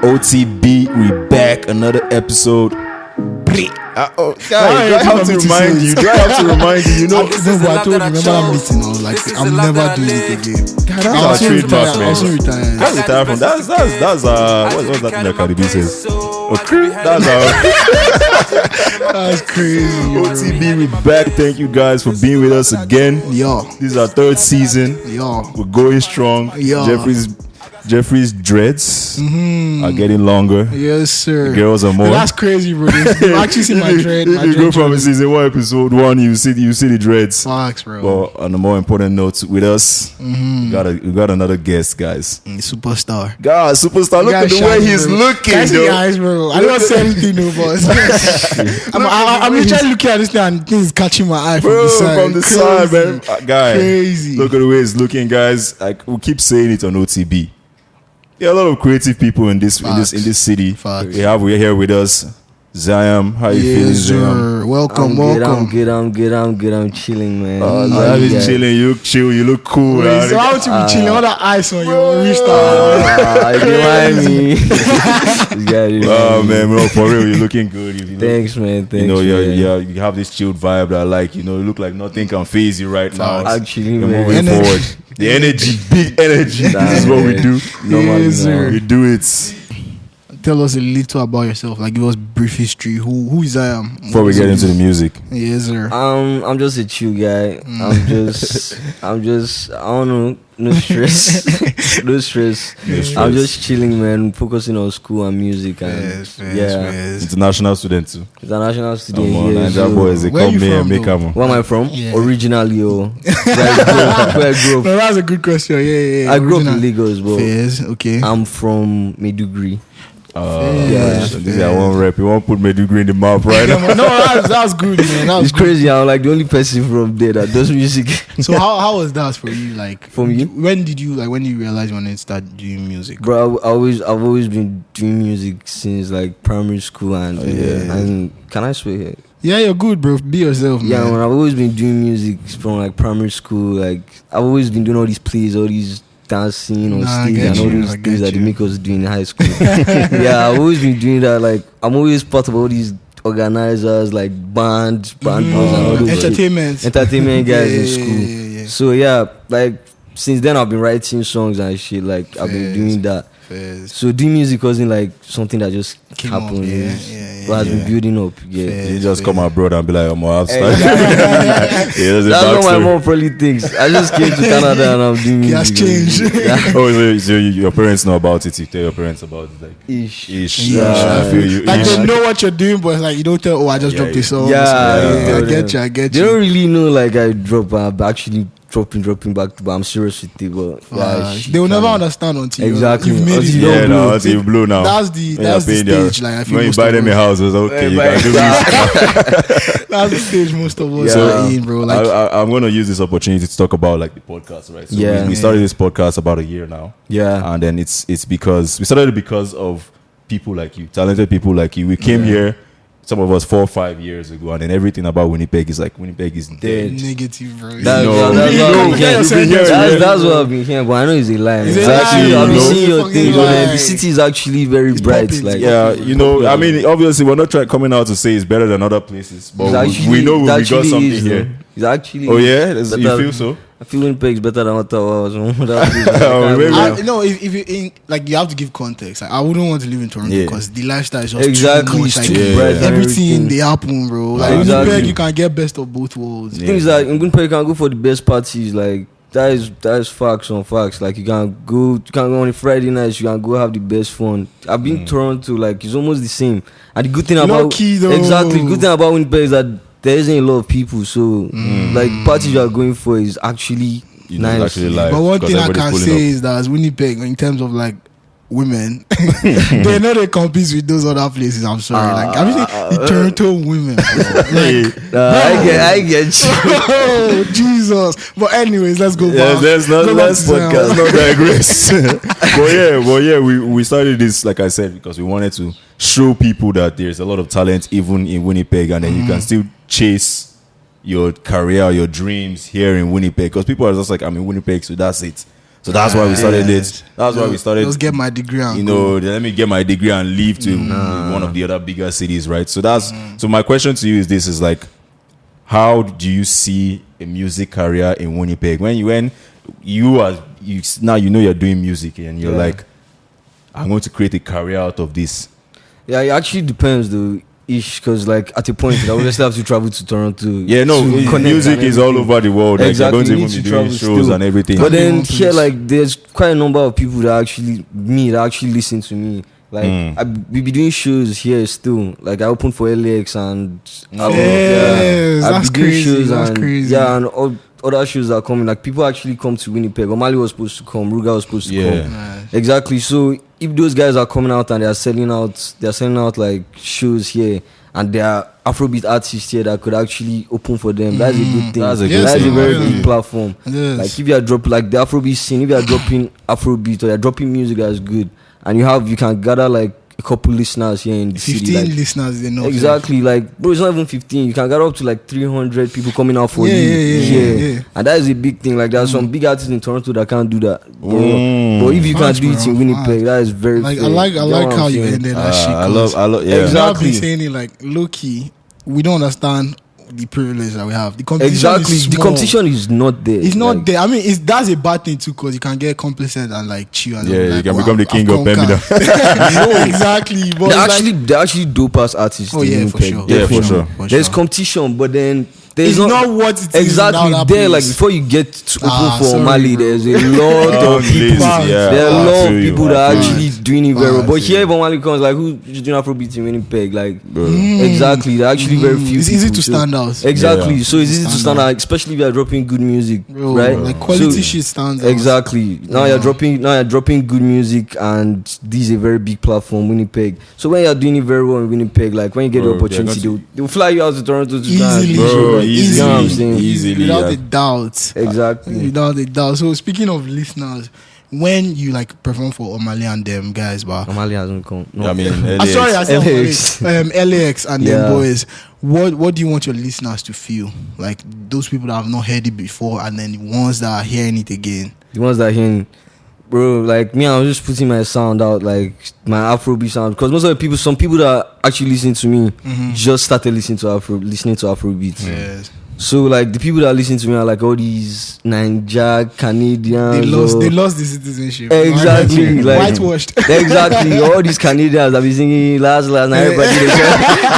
OTB, we back, another episode. Do I have to remind you? You know, I told you, remember that meeting? I was like, I'm never doing it again. I'll trademark, man. I was retired. That's retired from. That's what's that thing that Cardi B says? That's crazy. OTB, we back. Thank you guys for being with us again. Yo, This is our third season. yo, We're going strong. Yo. Jeffrey's dreads are getting longer. yes, sir. The girls are more. That's crazy, bro. You actually see my dread. If you go from season 1, episode 1, you see the dreads. Facts, bro. But on a more important note, with us, we got another guest, guys. Superstar. God, superstar! Look at the way he's looking, Guys, yo. eyes, bro. I don't say anything, no, but I'm literally looking at this thing and things catching my eye from Bro, the side. from the side, man. Guy, Crazy. look at the way he's looking, guys. Like we keep saying it on OTB. There are a lot of creative people in this city. Facts. We're here with us. Zaiam, how you feeling, Zaiam? Welcome. I'm good. I'm chilling, man. Zaiam is chilling. You look chill. You look cool. Wait, so how would you be chilling? All that ice on your wrist. Oh man, bro, for real, you're looking good. Thanks, man. Thanks. You have this chilled vibe that I like. You look like nothing can phase you right now. Actually, You're man. moving forward. The energy, big energy. This is what we do. Yes, sir. We do it. Tell us a little about yourself. Like, give us brief history. Who is Zaiam? Before we get into the music, Yes, sir. I'm just a chill guy. I'm just I don't know, no stress. no stress. I'm just chilling, man, focusing on school and music and Yes. international student too. international student. Come on, Yeah, Niger so boys, they Where come you here and from, make though? them. where am I from? Yeah. Originally, where I grew up. No, that's a good question. Yeah. I grew up Original. in Lagos, but Yes, okay. I'm from Maiduguri. This is one rep. You won't put Medugri in the mouth, right? No, that's good, man. That was It's crazy. I'm like the only person from there that does music. So how was that for you? Like, From you? When did you realize you wanted to start doing music? Bro, I've always been doing music since like primary school and can I swear here? Yeah, you're good, bro. Be yourself, man. Yeah, man, I've always been doing music from like primary school. Like I've always been doing all these plays, all these dancing on Nah, I stage get and all you, those I get things that they you. make us do in high school. Yeah, I've always been doing that. Like I'm always part of all these organizers, like band boys and all those shit. Entertainment guys in school. Yeah. So yeah, like since then I've been writing songs and shit. Like I've been doing that. Fairs. So doing music wasn't like something that just Came up, happened. yeah, But has been building up. Yeah. Fair. You just come abroad and be like, I'm gonna have Hey, that's a That's what my backstory. mom probably thinks. I just came to Canada and I'm doing He has music. changed. Yeah. Oh, so your parents know about it. You tell your parents about it, like Ish. I feel you. Like, Ish. they know what you're doing, but it's like you don't tell. Oh, I just dropped this song. Yeah, I yeah. get you. They don't really know like I drop. I'm actually dropping back to. But I'm serious with it. But They will never understand until Exactly. you've made Until it. you Yeah, blow. no, until you blow now. That's the When you're paying their- stage. Like, I feel when you most buy of them a us- house, it's okay. You Buy can do this. That's the stage most of us Yeah. are in, bro. Like, I'm going to use this opportunity to talk about like the podcast, right? So Yeah. we started this podcast about a year now, Yeah. and then it's because we started it because of people like you, talented people like you. We came here, some of us 4 or 5 years ago, and then everything about Winnipeg is like Winnipeg is dead. negative, bro. That's No, what I've no, been hearing. you've been hearing, That's what I've been hearing, but I know it's a lie. It's a Exactly, lie, I've been you know. seeing your Fucking thing, lie. man. The city is actually very It's bright. popping, Like, Yeah, I mean, obviously we're not coming out to say it's better than other places, but we know we got something here. It's actually. Oh yeah, you better. feel so? I feel Winnipeg is better than Ottawa. Maybe. No, if you in, like, you have to give context. Like, I wouldn't want to live in Toronto Yeah. because the lifestyle is just Exactly, too much. it's Like, too bright and everything they happen, bro. Like, Exactly. Winnipeg, you can get best of both worlds. The thing is that in Winnipeg you can go for the best parties. Like that is facts on facts. Like you can go on a Friday night. You can go have the best fun. I've been to Toronto. Like it's almost the same. And the good thing about Low-key, though. exactly good thing about Winnipeg is that there isn't a lot of people. So like parties you are going for is actually nice. Actually live, But one 'cause thing I everybody's can pulling say up. is that as Winnipeg, in terms of like women, they know they compete with those other places. I'm sorry, like I'm saying the Toronto women. Bro. Like, I get you. oh Jesus! But anyways, let's go Yeah, back. let's Go back to podcast, Zaiam. not digress. but yeah, we started this, like I said, because we wanted to show people that there's a lot of talent even in Winnipeg, and then you can still chase your career, your dreams here in Winnipeg. Because people are just like, I'm in Winnipeg, so that's it. So that's why we started Yes. it. That's why we started. Let's get my degree and You go. know, let me get my degree and leave to one of the other bigger cities, right? So that's so my question to you is this: is like, how do you see a music career in Winnipeg when you are now you know you're doing music and you're like, I'm going to create a career out of this. Yeah, it actually depends though. Because like at a point I would just have to travel to Toronto. Yeah, no, to connect music and is all everything. over the world. Like Exactly, you're you going need to to even be doing travel shows still. and everything. But then One here, place. like, there's quite a number of people that actually listen to me. Like, we be doing shows here still. Like, I opened for LX and Yes, I be that's doing crazy, shows that's and crazy. yeah, and all other shows are coming. Like, people actually come to Winnipeg. Omali was supposed to come. Ruga was supposed to Yeah. come. Nice. Exactly. So if those guys are coming out and they're selling out like shows here, and there are Afrobeat artists here that could actually open for them, that's a good thing. That's a good That's thing, a very yeah. big platform. Yes. Like if you are dropping like the Afrobeat scene, if you are dropping Afrobeat or you're dropping music that's good, and you can gather like a couple listeners here in the 15 city. Like, listeners, they know. exactly, like bro, it's not even 15. You can get up to like 300 people coming out for you. Yeah. And that is a big thing. Like there are some big artists in Toronto that can't do that. But if you can Facts, do it bro. in Winnipeg, that is very Like fair. I like You know what how I'm you saying? ended that shit. I love, yeah. Exactly. Now I've been saying it like low key. We don't understand the privilege that we have. The competition Exactly. is The small. competition is not there. It's not Like, there. I mean, that's a bad thing too, because you can get complacent and like chill. And Yeah, be you like, can "Oh, become the I've king of conquered." Bermuda. Exactly. But they're actually dope ass artists. Oh, in yeah, for Winnipeg. sure. Yeah, for Definitely. sure. There's competition, but then there's it's not what it is. exactly now, that there. Like place. before you get to open for sorry, Mali, bro. there's a lot of people. There are a lot of people that are actually doing it very well. But here, when Mali comes, like who's doing Afrobeat in Winnipeg? Like exactly, there are actually very few. It's easy people, to so- stand out. Exactly, Yeah. so it's easy to stand out, especially if you are dropping good music, Bro, right? Like quality So- shit stands out. Exactly. Now you're dropping good music, and this is a very big platform, Winnipeg. So when you're doing it very well in Winnipeg, like when you get Bro, the opportunity, they're they'll fly you out to Toronto to go and Easily, do Bro, show. easily, You know what I'm saying? easily, without yeah. a doubt. Exactly. Without a doubt. So speaking of listeners, when you like perform for Omali and them guys, but Omali hasn't come. No. I mean, sorry, I said LAX. LAX and Yeah. them boys. What do you want your listeners to feel? Like those people that have not heard it before, and then the ones that are hearing it again. The ones that hearing, bro, like me, I was just putting my sound out, like my Afrobeat sound, because most of the people, some people that actually listen to me, just started listening to Afrobeats. Yes. So like the people that listen to me are like all these Ninja Canadians. They lost the citizenship. Exactly, like- whitewashed. Exactly, all these Canadians that be singing last and everybody.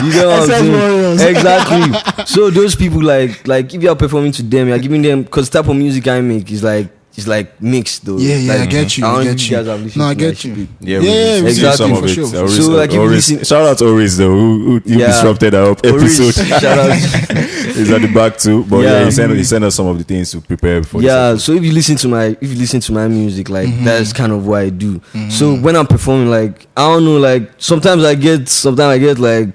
You know what I'm SS saying? Warriors. Exactly. So those people like if you are performing to them, you're giving them, because the type of music I make is like mixed though. Yeah, like, I get you. I I don't know get if you. guys have listened No, I to get my you. shit. Yeah, Yeah, we've we seen exactly, some of for it. sure. Oris- So, like, if you Oris- listen- shout out to Oris though, who Yeah. disrupted our Oris, episode. shout out. He's at the back too, but Yeah. yeah, he sent us some of the things to prepare for. Yeah, so if you listen to my music, like that's kind of what I do. So when I'm performing, like I don't know, like sometimes I get like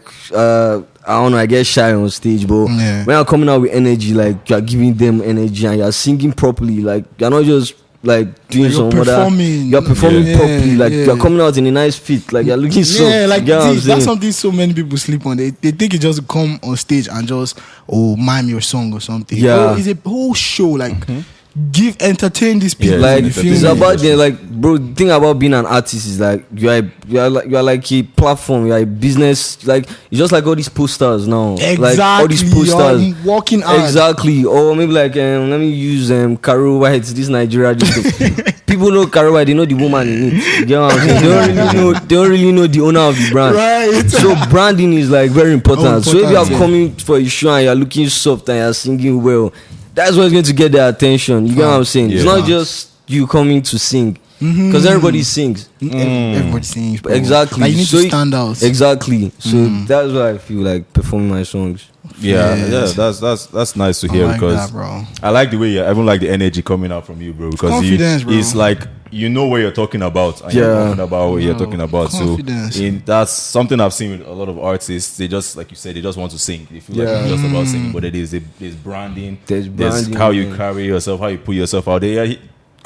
I don't know, I get shy on stage, but Yeah. when I'm coming out with energy, like you're giving them energy and you're singing properly, like you're not just like doing You're some other. performing. You're performing Yeah, properly, like yeah. you're coming out in a nice fit, like you're looking soft. Yeah, like you get what I'm that's saying? something so many people sleep on. They think it's just to come on stage and just mime your song or something. Yeah. Bro, it's a whole show. Like entertain these people. Yeah, Like you it's feel it's me? about the like, bro. The thing about being an artist is like you are like a platform. You are a business. Like it's just like all these posters now. Exactly. Like all these posters. You're walking out. Exactly. Or maybe like let me use Caro White. This Nigeria. People know Caro White. They know the woman in it. You get what I'm saying? They don't really know the owner of the brand. Right. So branding is like very important. Oh, So if you are important, yeah. coming for a show and you're looking soft and you're singing well, that's what's going to get their attention. You get what I'm saying? It's Yeah. not just you coming to sing, because everybody sings. Everybody sings. Bro. Exactly. Like you need So to stand out. Exactly. So that's why I feel like performing my songs. Yeah, that's nice to I hear like because that, bro. I like the way I even like the energy coming out from you, bro. Because Confidence, bro. it's like you know what you're talking about, and Yeah. you're talking about what you're talking about. Confidence. So that's something I've seen with a lot of artists. They just, like you said, they just want to sing. They feel like Yeah. it's just about singing, but there's branding. There's branding, how you man. carry yourself, how you put yourself out there. Yeah,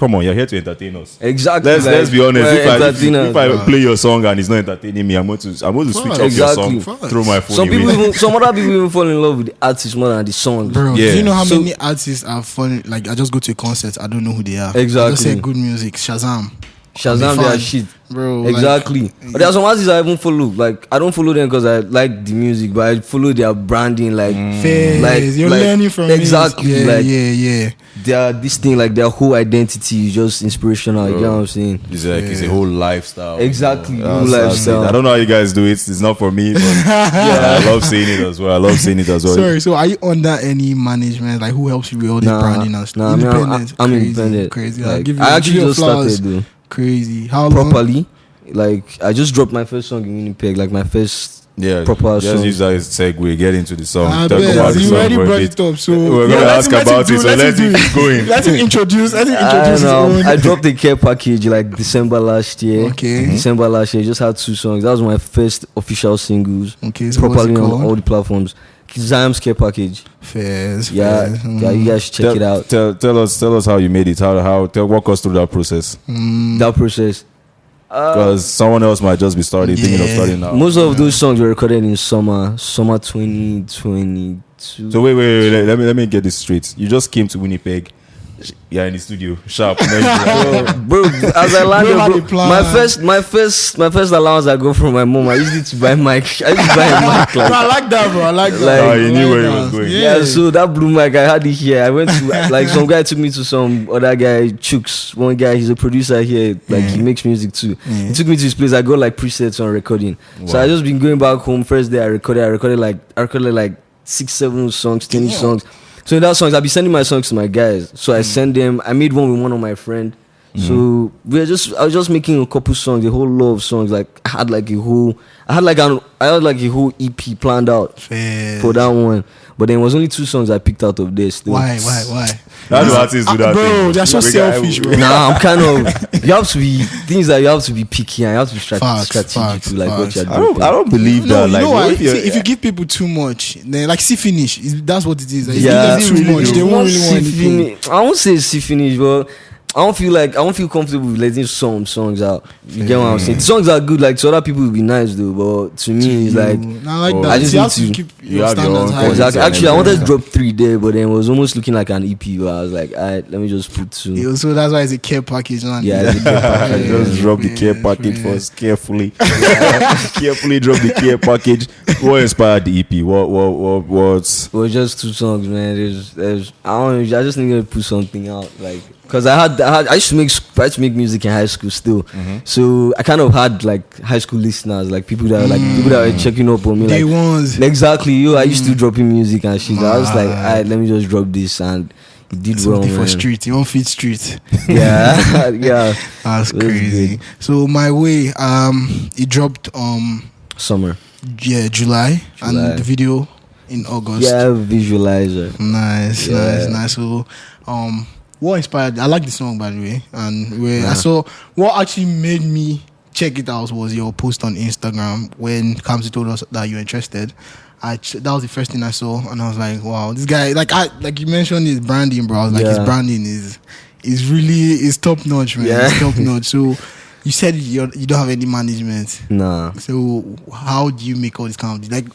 come on, you're here to entertain us. Exactly. Let's be honest. If I Entertainers. play your song and it's not entertaining me, I'm going to switch off Exactly. your song, throw my phone Some away. people, some other people even fall in love with the artist more than the song. Bro, Yeah. do you know how So- many artists are funny? Like, I just go to a concert, I don't know who they are. Exactly. I just say good music, Shazam. Shazam Fine. their shit. Bro, Exactly. Like, But there are some artists I even follow. Like I don't follow them because I like the music, but I follow their branding. Like Fairs, Like- you're like- learning from exactly, it. Yeah, like- yeah. their this thing, like their whole identity is just inspirational. You know what I'm saying? It's a whole lifestyle. Exactly, you whole know. That's lifestyle. it. I don't know how you guys do it. It's not for me, but yeah, I love seeing it as well. Sorry, so are you under any management? Like, who helps you with all this branding and stuff? Nah, I mean, Independent. I'm Crazy, independent. Crazy. Like, give you, I actually give you just flowers. started though. Crazy. How long? Properly. Like I just dropped my first song in Winnipeg. Like my first Yeah, proper just song. use that as a segue. Get into the song. I Talk bet. about the You song already for a brought bit. it up, so We're gonna let ask him about do it. So let let's him do keep going. Let him introduce. Let him I introduce his don't know. own. I dropped the care package like December last year. Okay. December last year. Just had 2 songs. That was my first official singles. Okay, so what's Properly it on called? all the platforms. Zaiam's care package. Fairs. Yeah, Fairs. yeah, you guys should check it out. Tell us how you made it. Walk us through that process. That process. Because someone else might just be thinking of starting now. Most of those songs were recorded in summer 2022. So wait. Let me get this straight. You just came to Winnipeg. Yeah, in the studio, sharp. Bro, as I landed, Bro had bro, a plan. my first allowance I got from my mom. I used it to buy mic. I used to buy a mic. Bro, Like, I like that, bro. I like that. Like, I he knew like where he that. was going. yeah, so that blue mic I had it here. I went to like some guy took me to some other guy, Chooks. One guy, he's a producer here. Like he makes music too. He took me to his place. I got like presets on recording. So I just been going back home. First day I recorded like 6-7 songs, 10 songs. So in that songs, I'll be sending my songs to my guys. So I send them. I made one with one of my friend. So I was just making a couple songs, a whole lot of songs. Like I had like a whole EP planned out Fairs. for that one. But then it was only 2 songs I picked out of this. Still. Why? That's what artists do that Bro, thing. they're so We got- selfish, bro. Nah, I'm kind of. You have to be things that you have to be picky and you have to be Facts, strategic to like what facts. you're I doing. don't believe No, that. you Like, know what why? if you're- See, if you give people too much, then like see finish. That's what it is. Like, Yeah, if you give them too much, they won't really want anything. I won't say see finish, but I don't feel comfortable with letting some songs out. You get what I'm saying? The songs are good, like to other people will be nice though, but to me it's like Nah, like Oh, that. I just you need have to to- keep you your have your standards own high. exactly. and Actually, I wanted to everything. drop 3 there, but then it was almost looking like an EP. But I was like, alright, let me just put 2. Yeah, so that's why it's a care package, man. Yeah, it's a care package. Just drop the care package first carefully. Carefully drop the care package. What inspired the EP? What's It was just 2 songs, man. There's I don't know. I just needed to put something out, like, cause I used to make music in high school still. So I kind of had like high school listeners, like people that were checking up on me, Day like ones. exactly. I used to dropping music and shit. I was like, alright, let me just drop this, and it did well, Something for man. street. You won't feed street. Yeah, yeah. That's It was crazy. good. So my way, it dropped Summer. July, July. and the video in August. Yeah, visualizer. Nice. So what inspired? I like the song, by the way, and I saw what actually made me check it out was your post on Instagram when Kamsi told us that you're interested. That was the first thing I saw, and I was like, wow, this guy, like you mentioned his branding, bro. I was like, his branding is really top notch, man. Yeah. It's top notch. So you said you don't have any management. Nah. So how do you make all this kind of, like,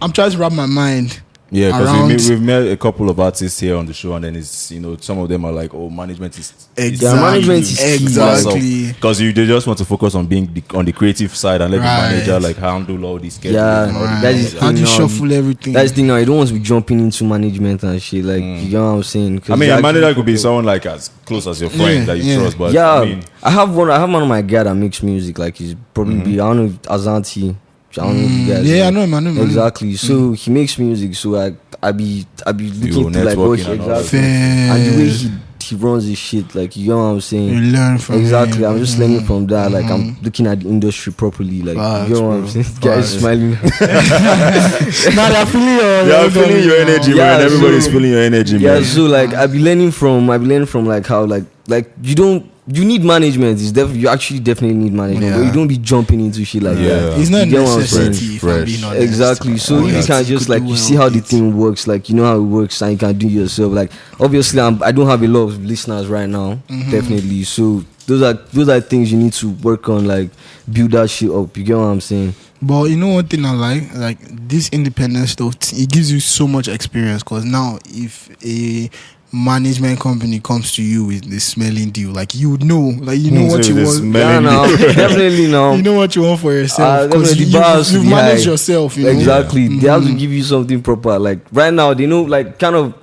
I'm trying to wrap my mind. Yeah, around- because we've met a couple of artists here on the show, and then it's some of them are like, oh, management is Exactly. management is key. Exactly. because they just want to focus on being on the creative side and let Right. the manager like handle all these schedules. Yeah, and all Right. that is How do you thing now. shuffle everything? That's the thing now. You don't want to be jumping into management and shit. Like, you know what I'm saying? 'Cause I mean, you a actually- manager could be someone like as close as your friend Yeah, that you yeah. trust, but Yeah, I mean, I have one of my guy that makes music. Like, he's probably be, I don't know, Azanti. I don't know if you guys Yeah, I know. know him. Exactly. So he makes music. So I be looking to like what networking and all exactly. that. And the way he runs his shit, like, you know what I'm saying? You learn from Exactly. him. I'm just learning from that. Like, I'm looking at the industry properly. Like, Facts, you know what I'm bro. saying? This guy is Facts. smiling. Now they're feeling you're feeling your energy, Yeah, man. Everybody's so- feeling your energy, Yeah, man. so like I be learning from like how like you don't you need management. You actually definitely need management, but you don't be jumping into shit like that. It's not a You get what I'm saying? necessity, if I'm being honest. Exactly. So you can just like you see how the thing works, like you know how it works, and you can do it yourself. Like obviously, I don't have a lot of listeners right now, definitely. So those are things you need to work on, like build that shit up. You get what I'm saying? But you know one thing I like this independent stuff. It gives you so much experience. Cause now if a management company comes to you with the smelling deal, like you know what you want. Yeah, no, definitely no. You know what you want for yourself because you've managed yourself. You know? Exactly. They have to give you something proper. Like right now, they know like kind of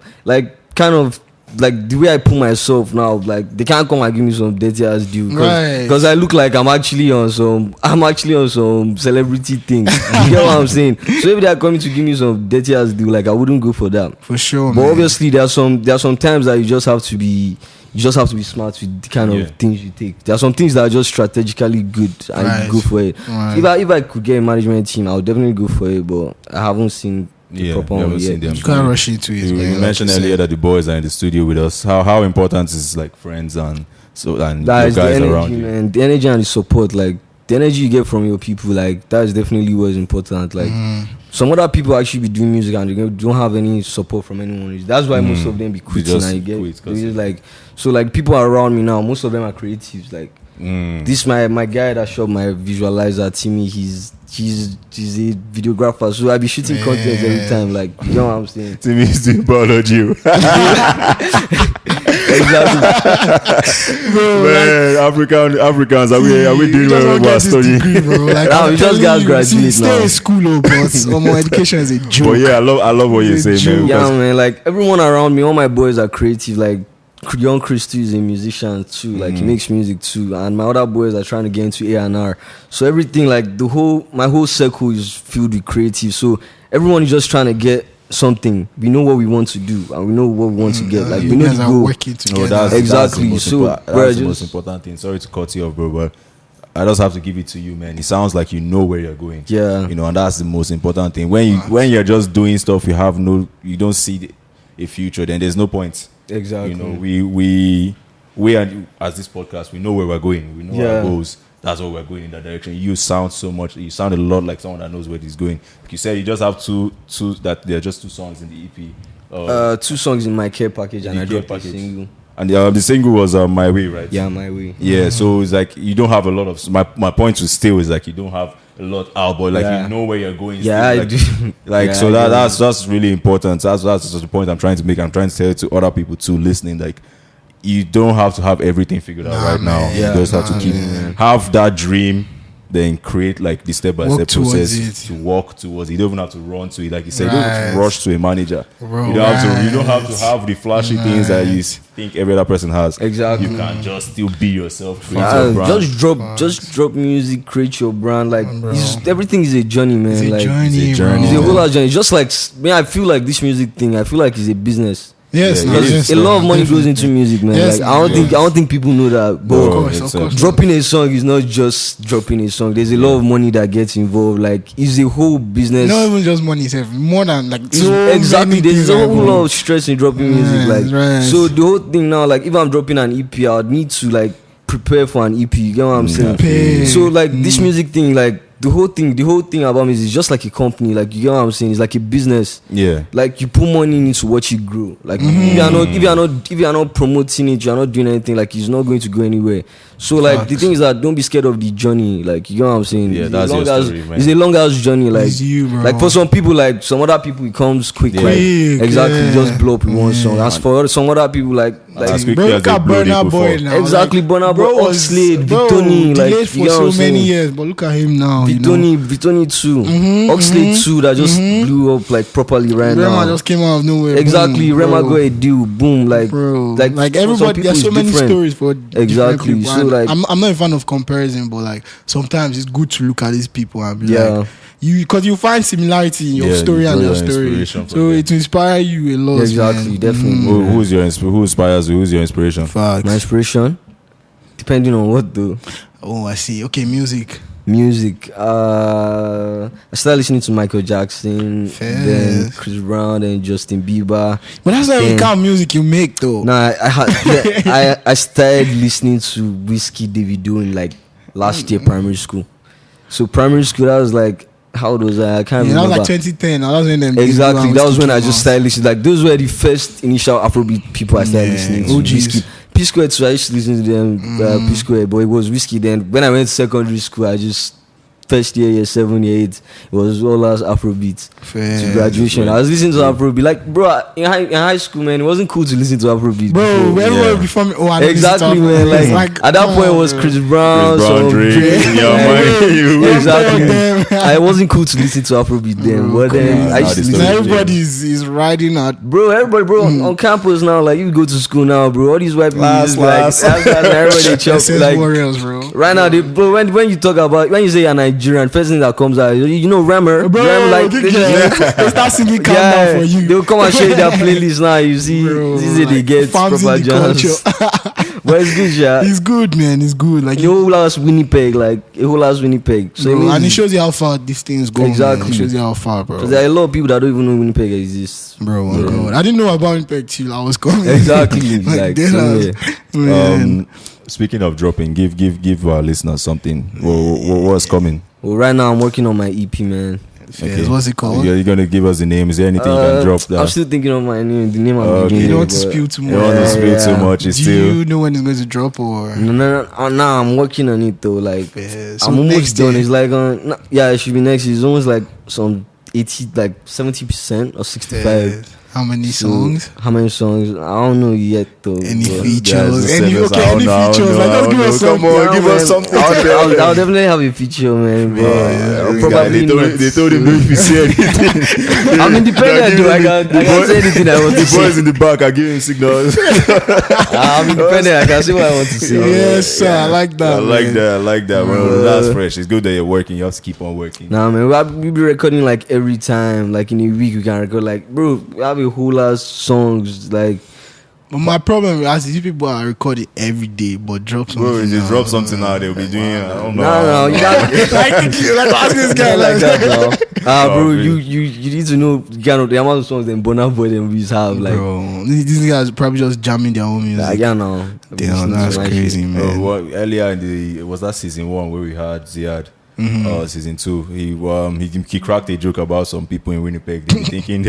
like the way I put myself now, like they can't come and give me some dirty ass deal because I look like I'm actually on some celebrity thing. You get what I'm saying? So if they are coming to give me some dirty ass deal, like I wouldn't go for that for sure. But obviously there are some times that you just have to be smart with the kind of things you take. There are some things that are just strategically good and you go for it. If I could get a management team, I would definitely go for it, but I haven't seen the proper one yet. You can't rush into it. You mentioned earlier that the boys are in the studio with us. How important is like friends and your guys around you? Man, the energy and the support, like the energy you get from your people, like that is definitely what is important. Like some other people actually be doing music and they don't have any support from anyone. That's why most of them be quitting and you get like so like people around me now, most of them are creatives. Like this my guy that shot my visualizer, Timmy, he's a videographer, so I be shooting content every time. Like you know what I'm saying? Timmy is doing biology. Exactly. Bro, man, Africans, are we doing well with our study? Like, now we just got graduate stay now. in school, but education is a joke. But yeah, I love what you're saying, man. Yeah, man. Like everyone around me, all my boys are creative. Like young Christy is a musician too. Like he makes music too, and my other boys are trying to get into A&R. So everything, like my whole circle is filled with creative. So everyone is just trying to get something. We know what we want to do, and we know what we want to get. Like we know the goal. Working together. That's exactly. That's the most important thing. Sorry to cut you off, bro, but I just have to give it to you, man. It sounds like you know where you're going. Yeah. You know, and that's the most important thing. When you're just doing stuff, you don't see a future. Then there's no point. Exactly. You know, we are, as this podcast, we know where we're going. We know our goals. That's what we're going in that direction. You sound a lot like someone that knows where he's going. Like you said, you just have two that there are just 2 songs in the EP. 2 songs in my care package, and I dropped a single. And the single was My Way, right? Yeah, My Way. Yeah, so it's like you don't have a lot of. My point to still is like you don't have a lot out, but like you know where you're going. Yeah, still, I do. Like so that's really important. That's the point I'm trying to make. I'm trying to tell it to other people too listening. Like you don't have to have everything figured out right now. Yeah, you just have to have that dream, then create like the step-by-step process to walk towards it. You don't even have to run to it. Like you said, you don't have to rush to a manager. Bro, you don't have to have the flashy things that you think every other person has. Exactly. You can just still be yourself, create your brand. Just drop music, create your brand. Like everything is a journey, man. It's a like journey, it's a journey. It's a whole lot of journey. Just like I feel like this music thing, I feel like it's a business. Yes, a lot of money goes into music, man. Yes, like I don't think people know that. But of course. Dropping a song is not just dropping a song. There's a lot of money that gets involved. Like it's a whole business. Not even just money itself, more than like exactly. There's a whole lot of stress in dropping music. Like so the whole thing now, like if I'm dropping an EP, I would need to like prepare for an EP. You get what I'm saying? So like this music thing, like the whole thing about me is just like a company. Like you get what I'm saying? It's like a business. Yeah. Like you put money into what you grow. Like if you're not promoting it, you're not doing anything. Like it's not going to go anywhere. So like the thing is that don't be scared of the journey. Like you know what I'm saying? Yeah, that's your story, man. It's a long ass journey. Like it's you, bro. Like for some people, like some other people, it comes quick. Like exactly, just blow up with one song. As for some other people, like as quickly bro, as they blow, they Boy now. Exactly, Burna Boy, Oxlade, Vitoni, like delayed for so many years, but look at him now. Vitoni too, Oxlade too, that just blew up like properly right now. Rema just came out of nowhere. Exactly, boom, Rema got a deal, boom, like everybody. There's so many stories for exactly. People. So like, I'm not a fan of comparison, but like sometimes it's good to look at these people and be like, because you find similarity in your story and their story, so it inspire you a lot. Exactly, definitely. Who inspires you? Who's your inspiration? Facts. My inspiration, depending on what though. Oh, I see. Okay, music. Music. I started listening to Michael Jackson, then Chris Brown, then Justin Bieber. But that's not the kind of music you make, though. Nah, I started listening to Whiskey Davido in like last year primary school. So primary school, that was like, how old was I? I can't remember. That was like 2010. That was when them exactly. That was when I just started listening. Like those were the first initial Afrobeat people I started listening to. Whiskey. P Square too. I used to listen to them. P Square, but it was Whiskey. Then when I went to secondary school, I just first year 7, year 8, it was all as Afrobeat to graduation. I was listening to Afrobeat. Like, bro, in high school, man, it wasn't cool to listen to Afrobeat. Bro, everyone before me. I exactly, man. Like at that point, it was Chris Brown, Drake, exactly. I wasn't cool to listen to Afrobeat then, but then I used to listen. Everybody is riding out, bro. Everybody, bro, on campus now. Like you go to school now, bro. All these white people, everybody chop like warriors, bro. Right now, bro. When you talk about when you say a Nigerian, first thing that comes out, you know, Rammer, bro. Like they start singing countdown for you. They'll come and show you their playlist now. You see, this is they get proper jams. But it's good, yeah. It's good, man. It's good. Like the whole ass Winnipeg, like a whole ass Winnipeg. So bro, and it shows you how far these things go. Exactly, man. It shows you how far, bro. Because there are a lot of people that don't even know Winnipeg exists, bro. Oh God, I didn't know about Winnipeg till I was coming. Exactly, like speaking of dropping, give our listeners something. What's coming? Well, right now I'm working on my EP, man. Okay. What's it called? You're gonna give us the name. Is there anything you can drop there? I'm still thinking of my name. The name I'm You don't want to spill too much. You don't want to spill too much. Do you know when it's going to drop or? No. I'm working on it though. Like so I'm almost done. It's like it should be next. It's almost like some 80, like 70% or 65. How many songs? How many songs? I don't know yet though. Any features? Any features? Like, just give us something. Come on, give us something. I'll definitely have a feature, man. Probably they told him don't say anything. I'm independent, dude. I can say anything I want to say. The boys in the back are giving signals. I'm independent. I can say what I want to say. Yes, sir. I like that. I like that. Bro. That's fresh. It's good that you're working. You have to keep on working. Nah, man. We be recording like every time. Like in a week, we can record. Like, bro, we have a whole lot of songs. Like, but my problem is these people are recording every day, but drop something. Bro, if they drop something now, they'll be doing. I don't know. No, you got like ask this guy like that now. Bro, you need to know the amount of songs them Burna Boy them we have. Like, bro, these guys probably just jamming their own music. Yeah, no. Damn, that's crazy, man. Earlier it was that season 1 where we had Ziad. Season 2, he cracked a joke about some people in Winnipeg. They be thinking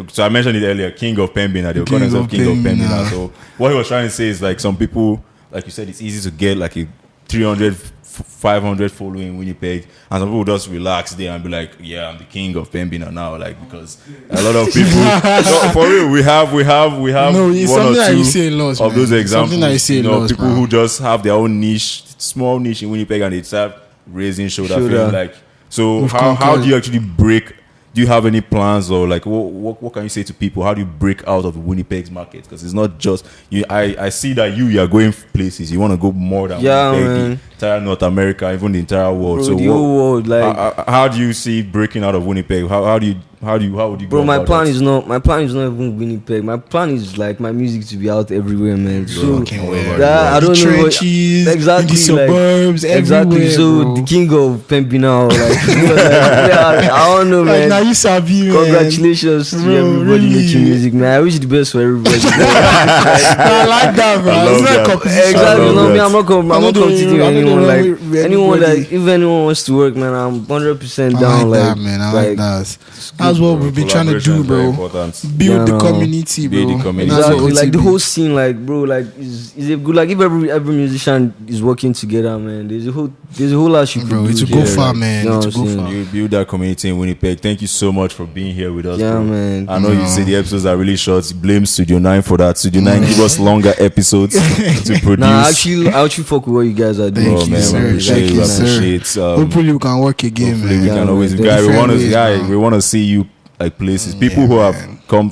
so I mentioned it earlier, King of Pembina. They were calling themselves King of Pembina. So what he was trying to say is like some people, like you said, it's easy to get like a 300, 500 following in Winnipeg, and some people just relax there and be like, yeah, I'm the King of Pembina now, like, because a lot of people no, for real, we have no, it's one something or that two you see a lot, of those examples. Something that you see a lot, people who just have their own niche, small niche in Winnipeg, and they start raising shoulder. Feeling like, so how do you actually break? Do you have any plans, or like what can you say to people? How do you break out of Winnipeg's market? Because it's not just you. I see that you are going places. You want to go more than Winnipeg, man. the entire North America, even the entire world. Bro, so the whole world, like, how do you see breaking out of Winnipeg? How would you bro, go my about plan that? is not even Winnipeg. My plan is like my music to be out everywhere, man. So I don't know trenches, exactly, in the suburbs, exactly. So bro. The King of Pembina, I don't know, man. Now you sabi, man. Congratulations to everybody making music, man. I wish the best for everybody. I like that, bro. I love It's not that. competition. Exactly. No, me, I'm not competing with anyone. Like with anyone that, anybody. if anyone wants to work, man, I'm 100% I down. like that, man. I like that. That's what we've been trying to do, bro. Build the community, bro. Build the community. Exactly, like the whole scene, like, bro, like is a good, like if every musician is working together, man. There's a whole lot you can bro. do. It's to go far, man. It's to go far. You build that community in Winnipeg. Thank you so much for being here with us. Yeah, bro. man. I know you say the episodes are really short. Blame Studio 9 for that. Studio 9 give us longer episodes to produce. Nah, I actually fuck with what you guys are doing. Thank you, man, sir. Thank you, sir. Hopefully we can work again, man. We can always. man, We want to see you like places. People who have come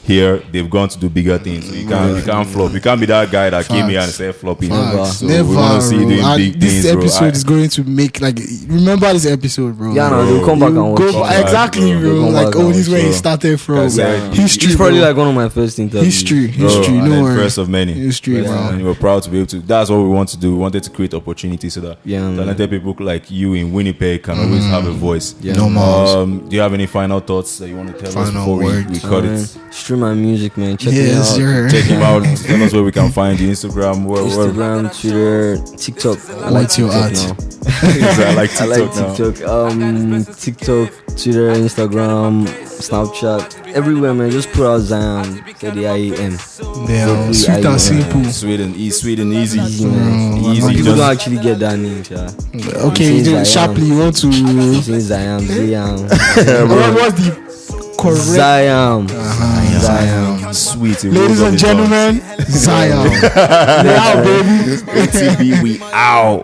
here, they've gone to do bigger things. So you can't flop. You can't be that guy that came here and said flopping. So Never. we want to see you doing And big this things, bro. episode is going to make remember this episode, bro. Yeah, no, they'll come back and watch it. Exactly, bro. They'll come Like, back oh, and this is where watch it started from. History. It's probably bro. like one of my first interviews. History. And No then worry. first of many. History, bro. And we're proud to be able to. That's what we want to do. We wanted to create opportunities so that talented people like you in Winnipeg can always have a voice. Yeah. No more. Do you have any final thoughts that you want to tell us Final before we words. cut it? Stream my music, man. Check me Yes, out. sir. Check him out. Tell us where we can find you. Instagram. Instagram, Twitter, TikTok. I like What's your TikTok art? now. I like I TikTok like now. TikTok. TikTok, Twitter, Instagram, Snapchat, everywhere, man. Just put out Zaiam. Zaiam. Damn, sweet and simple. Sweet and easy. Easy, man. Easy. People Just- don't actually get that name, sha. Okay, You say then Zaiam. sharply, you want to. You say Zaiam. What's the correct? Zaiam. Zaiam. Sweet. It Ladies rolls off and the tongue. gentlemen, Zaiam. We out, baby. ATB, we out.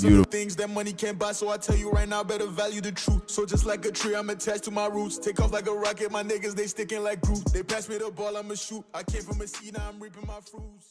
Beautiful. Things that money can't buy, so I tell you right now, better value the truth. So just like a tree, I'm attached to my roots. Take off like a rocket, my niggas, they sticking like Groot. They pass me the ball, I'ma shoot. I came from a seed, now I'm reaping my fruits.